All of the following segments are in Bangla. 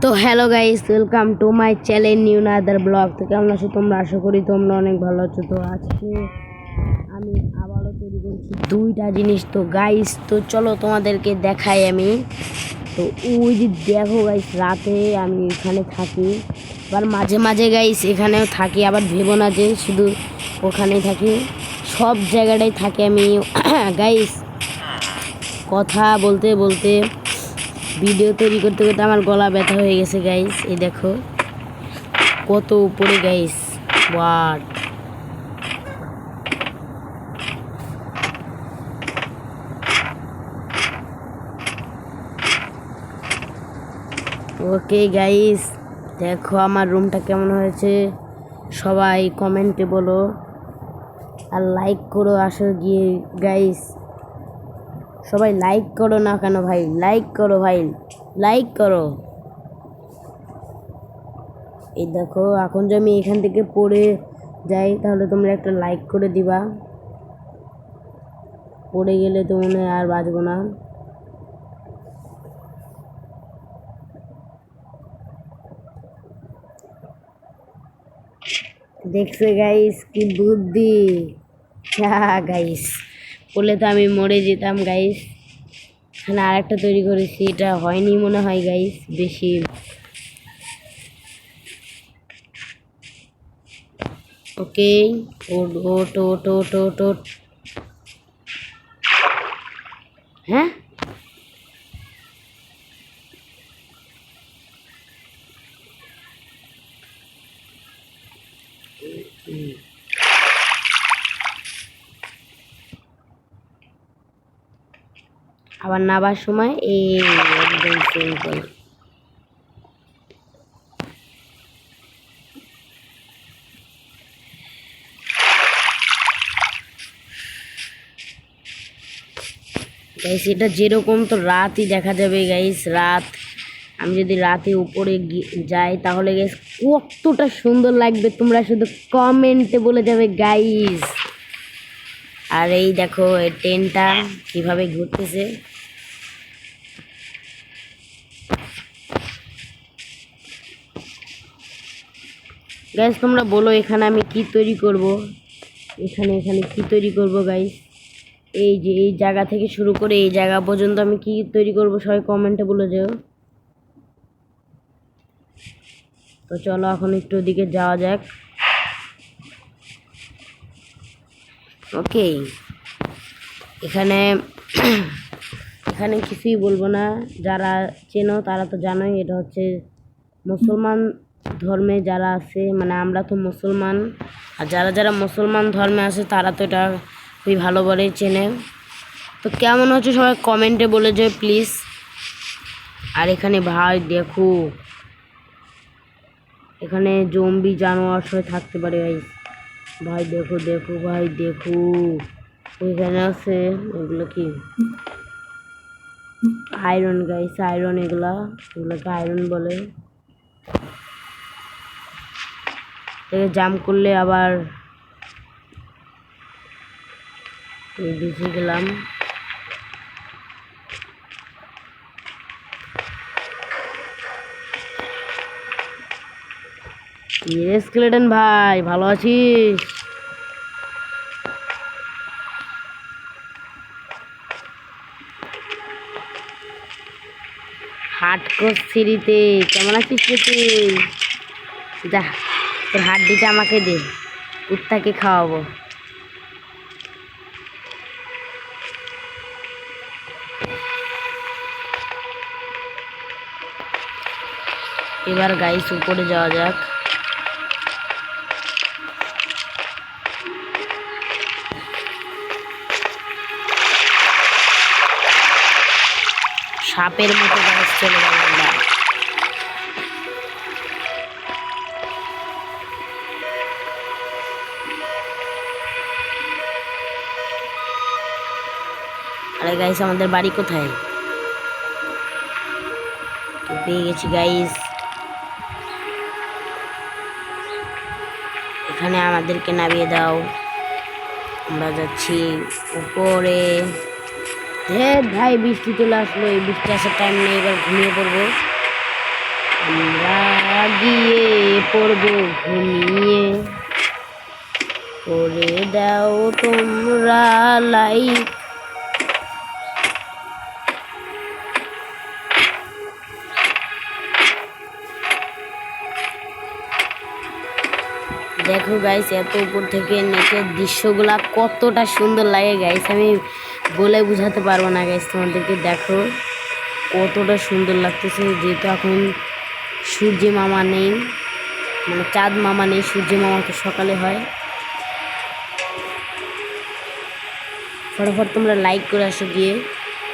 তো hello guys, welcome to my channel new another blog. তো কেমন আছো তোমরা? আশা করি তোমরা অনেক ভালো আছো। তো আজকে আমি আবারও তৈরি করছি দুইটা জিনিস। তো গাইস, তো চলো তোমাদেরকে দেখাই আমি। তো ওই যে দেখো গাইস, রাতে আমি এখানে থাকি, আবার মাঝে মাঝে গাইস এখানেও থাকি। আবার ভেবো না যে শুধু ওখানেই থাকি, সব জায়গাটাই থাকি আমি গাইস। কথা বলতে বলতে ভিডিও তৈরি করতে করতে আমার গলা ব্যথা হয়ে গেছে গাইস। এই দেখো কত উপরে গাইস, ওয়াট। ওকে গাইস, দেখো আমার রুমটা কেমন হয়েছে। সবাই কমেন্টে বলো আর লাইক করো। আসো গিয়ে গাইস, সবাই লাইক করো না কেন ভাই? লাইক করো ভাই, লাইক করো। এই দেখো এখন যে আমি এখান থেকে পড়ে যাই, তাহলে তোমরা একটা লাইক করে দিবা। পড়ে গেলে তো মনে হয় আর বাঁচবো না। দেখছে গাইস কি বুদ্ধি, গাইস বললে তো আমি মরে যেতাম গাইস। এখানে আর একটা তৈরি করেছি, এটা হয়নি মনে হয় গাইস বেশি। ওকে, ওট ওট ওট ওট ওট ওট। হ্যাঁ, আবার নাবার সময় এই একদম সিম্পল। গাইস এটা যেরকম তো রাতই দেখা যাবে গাইস। রাত, আমি যদি রাতে উপরে যাই তাহলে গাইস কতটা সুন্দর লাগবে, তোমরা শুধু কমেন্টে বলে যাবে গাইস। আর এই দেখো এই ট্রেনটা কিভাবে ঘুরতেছে। গাইস তোমরা বলো এখানে আমি কি তৈরি করব, এখানে এখানে কি তৈরি করব গাইস। এই যে এই জায়গা থেকে শুরু করে এই জায়গা পর্যন্ত আমি কি তৈরি করব, সবাই কমেন্টে বলে যেও। তো চলো এখন একটু ওদিকে যাওয়া যাক। ওকে, এখানে এখানে কিছুই বলবো না, যারা চেনো তারা তো জানোই। এটা হচ্ছে মুসলমান ধর্মে যারা আছে, মানে আমরা তো মুসলমান, আর যারা যারা মুসলমান ধর্মে আছে তারা তো এটা খুবই ভালো বলেই চেনে। তো কেমন হচ্ছে সবাই কমেন্টে বলে যায় প্লিজ। আর এখানে ভাই দেখো, এখানে জম্বি জানোয়ার সবাই থাকতে পারে ভাই। ভাই দেখো দেখো ভাই দেখো, ওইখানে আছে এগুলো কি আয়রন গাইস, আয়রন এগুলোকে আয়রন বলে। জাম্প করলে আবার বেঁচে গেলাম। স্কেলেটন ভাই ভালো আছিস? হাটকোস সিঁড়িতে কেমন আছিস রে তুই? যা, তোর হাড্ডিটা আমাকে দে, কুত্তাকে খাওয়াবো। এবার গাইস উপরে যাওয়া যাক। সাপের মতো গাছ চলে গেল আমরা। আরে গাইস আমাদের বাড়ি কোথায়? তো পেয়ে গেছি গাইস, এখানে আমাদেরকে নামিয়ে দাও, আমরা যাচ্ছি উপরে। হ্যাঁ ভাই বৃষ্টি চলে আসলো, এই বৃষ্টি আসার টাইম নেই, এবার ঘুমিয়ে পড়বো। আমরা গিয়ে পড়বো ঘুমিয়ে, করে দাও তোমরা লাইক। দেখো গাইস, এত উপর থেকে নেচের দৃশ্যগুলা কতটা সুন্দর লাগে গাইস, আমি বলে বুঝাতে পারবো না গাইস তোমাদেরকে। দেখো কতটা সুন্দর লাগতেছে, যেহেতু এখন সূর্য মামা নেই, মানে চাঁদ মামা নেই, সূর্য মামা তো সকালে হয়। ফটাফট তোমরা লাইক করে আসো গিয়ে,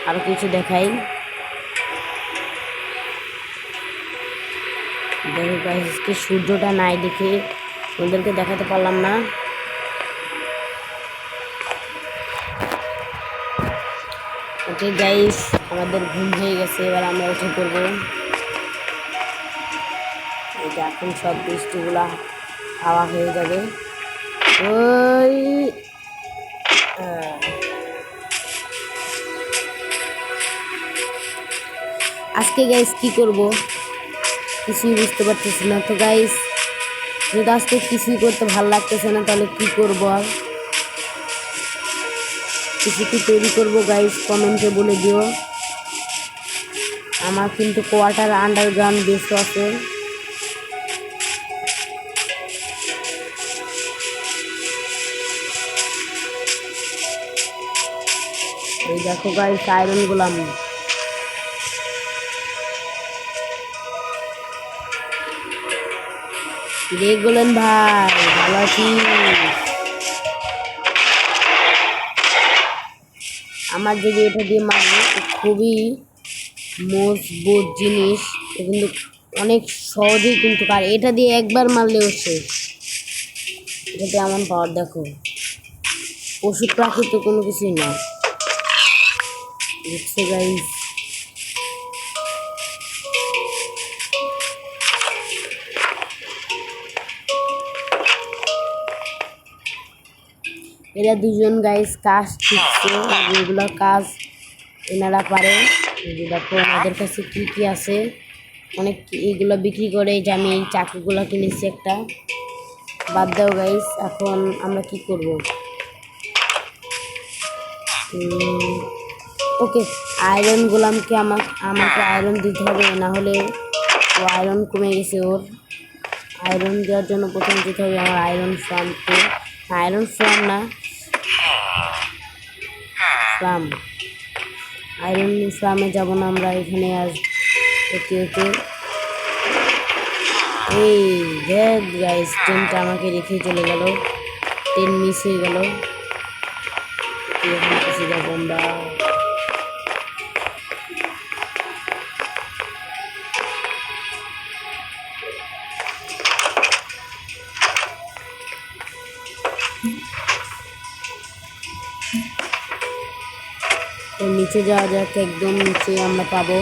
আরও কিছু দেখাই। দেখো গাইস, আজকে সূর্যটা নাই দেখে ওদেরকে দেখাতে পারলাম না। ওকে গাইস, আমাদের ঘুম হয়ে গেছে, এবার আমরা উঠে পড়বো। এই যে এখন সব বৃষ্টিগুলা হাওয়া হয়ে যাবে। ওই আজকে গাইস কি করব কিছুই বুঝতে পারতেছি না। তো গাইস, যদি আজকে কিছুই করতে ভালো লাগতেছে না, তাহলে কি করবো? আর কিছু কি তৈরি করবো গাইস, কমেন্টে বলে দিও। আমার কিন্তু কোয়ার্টার আন্ডারগ্রাউন্ড বেসও আছে। এই দেখো গাইস, আয়রন গুলাম। দেখলেন ভাই, ভালো আছি। আমার যদি এটা দিয়ে মারি, খুবই মজবুত জিনিস, কিন্তু অনেক সহজেই কিন্তু পারে। এটা দিয়ে একবার মারলেও শেষ। এটাতে এমন পাওয়ার দেখো, পশু প্রাকৃত তো কোনো কিছুই না। দেখছো গাইস, এরা দুজন গাইস কাজ শিখছে, যেগুলো কাজ এনারা পারে। দেখো আমাদের কাছে কী কী আছে, অনেক এইগুলো বিক্রি করে। যে আমি এই চাকুগুলো কিনেছি একটা। বাদ দাও গাইস, এখন আমরা কি করব? ওকে, আয়রন গোলামকে আমাকে আয়রন দিতে হবে, না হলে ও আয়রন কমে গেছে ওর। আয়রন দেওয়ার জন্য প্রথমে দিতে হবে আমার আয়রন ফার্মকে। আয়রন ফার্ম না, ফার্ম। আয়রন ফার্মে যাব না আমরা, এখানে আর ওকে ওকে। এই দেখ গাইস, ট্রেনটা আমাকে রেখে চলে গেল, ট্রেন মিস হয়ে গেল। এখন কিছু যাবো আমরা। তো নিচে যাওয়া যাক, একদম নিচে আমরা পাবো।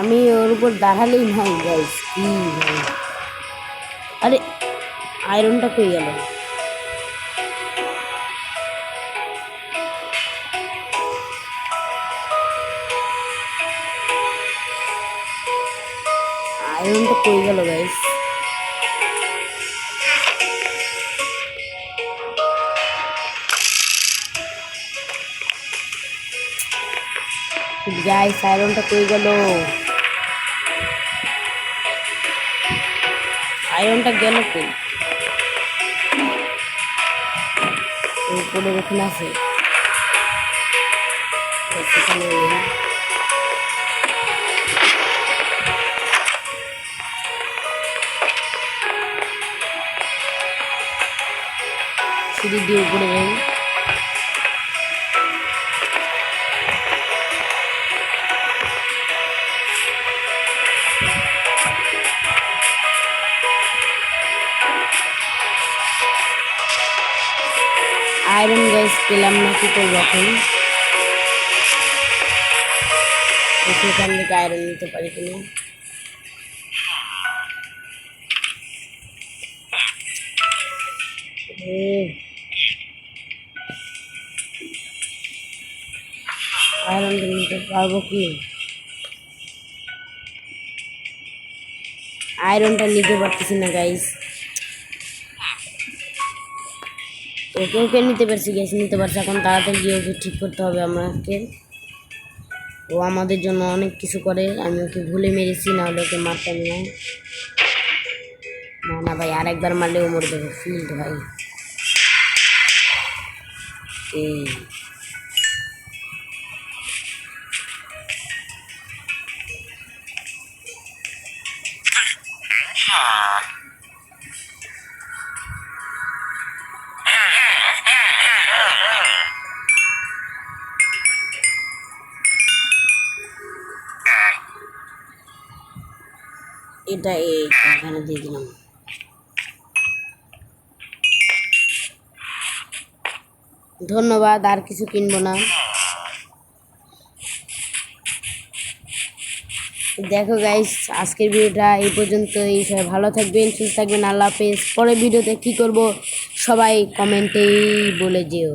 আমি ওর উপর দাঁড়ালেই ভাই গাইস, কি ভাই! আরে আয়রনটা কই গেল? আয়রনটা কই গেল গাইস? গাইস, আয়রনটা কই গেল? আয়রনটা গেল কই? উপরে ওখানে আছে, সেখানে সিঁড়ি দিয়ে উপরে যাই। আয়রন গাইস পেলাম না, কি করবো এখন? এখান থেকে আয়রন নিতে পারি কিনা। আয়রনটা নিতে পারবো কি? আয়রনটা নিতে পারতেছি না গাইস। তো কেউ কে নিতে পারছি, গ্যাস নিতে পারছে। এখন তাড়াতাড়ি গিয়ে ওকে ঠিক করতে হবে আমাকে। ও আমাদের জন্য অনেক কিছু করে, আমি ওকে ভুলে মেরেছি, না হলে ওকে মারতাম না। না না ভাই, আরেকবার মারলে ও মরে যাবে। ফিল্ড ভাই, এই এটা এখানে দিয়ে দিলাম। ধন্যবাদ, আর কিছু কিনবো না। দেখো গাইস, আজকের ভিডিওটা এই পর্যন্তই। সবাই ভালো থাকবেন, সুস্থ থাকবেন। আল্লাহ হাফেজ। পরের ভিডিওতে কী করব সবাই কমেন্টেই বলে যেও।